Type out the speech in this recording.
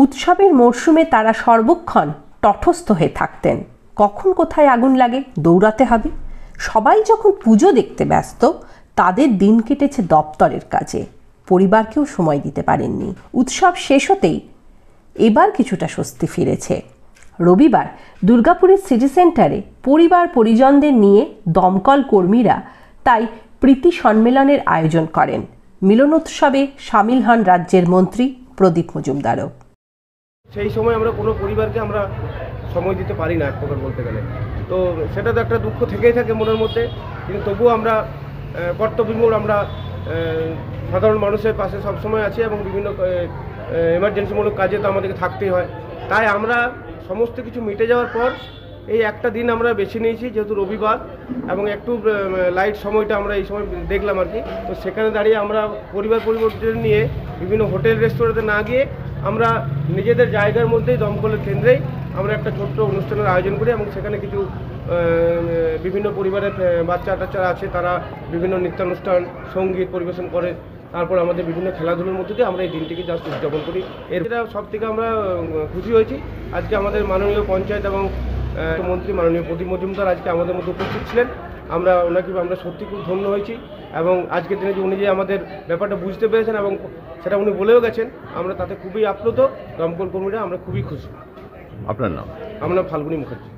উৎসবের মরশুমে তারা সর্বক্ষণ তটস্থ হয়ে থাকতেন। কখন কোথায় আগুন লাগে দৌড়াতে হবে। সবাই যখন পুজো দেখতে ব্যস্ত, তাদের দিন কেটেছে দপ্তরের কাজে, পরিবারকেও সময় দিতে পারেননি। উৎসব শেষ হতেই এবার কিছুটা স্বস্তি ফিরেছে। রবিবার দুর্গাপুরের সিটি সেন্টারে পরিবার পরিজনদের নিয়ে দমকল কর্মীরা তাই প্রীতি সম্মেলনের আয়োজন করেন। মিলনোৎসবে সামিল হন রাজ্যের মন্ত্রী প্রদীপ মজুমদারও। সেই সময় আমরা কোনো পরিবারকে আমরা সময় দিতে পারি না এক প্রকার বলতে গেলে, তো সেটা তো একটা দুঃখ থেকেই থাকে মনের মধ্যে। কিন্তু তবুও আমরা কর্তব্যমূল আমরা সাধারণ মানুষের পাশে সবসময় আছি এবং বিভিন্ন এমার্জেন্সিমূলক কাজে তো আমাদেরকে থাকতেই হয়। তাই আমরা সমস্ত কিছু মিটে যাওয়ার পর এই একটা দিন আমরা বেছে নিয়েছি, যেহেতু রবিবার এবং একটু লাইট সময়টা আমরা এই সময় দেখলাম আর কি। তো সেখানে দাঁড়িয়ে আমরা পরিবর্তন নিয়ে বিভিন্ন হোটেল রেস্তোরাঁতে না গিয়ে আমরা নিজেদের জায়গার মধ্যেই দমকলের কেন্দ্রেই আমরা একটা ছোট্ট অনুষ্ঠানের আয়োজন করি এবং সেখানে কিছু বিভিন্ন পরিবারের বাচ্চা টাচ্চারা আছে, তারা বিভিন্ন নৃত্যানুষ্ঠান সঙ্গীত পরিবেশন করে। তারপর আমাদের বিভিন্ন খেলাধুলোর মধ্যে দিয়ে আমরা এই দিনটিকে জাস্ট উদযাপন করি। এটা সব থেকে আমরা খুশি হয়েছি। আজকে আমাদের মাননীয় পঞ্চায়েত এবং মন্ত্রী মাননীয় প্রদীপ মজুমদার আজকে আমাদের মধ্যে উপস্থিত ছিলেন। আমরা ওনাকে আমরা সত্যি খুব ধন্য হয়েছি এবং আজকের দিনে যে উনি যে আমাদের ব্যাপারটা বুঝতে পেরেছেন এবং সেটা উনি বলেও গেছেন, আমরা তাতে খুবই আপ্লুত। দমকল কর্মীরা আমরা খুবই খুশি। আপনার নাম? আমার নাম ফাল্গুনী মুখার্জি।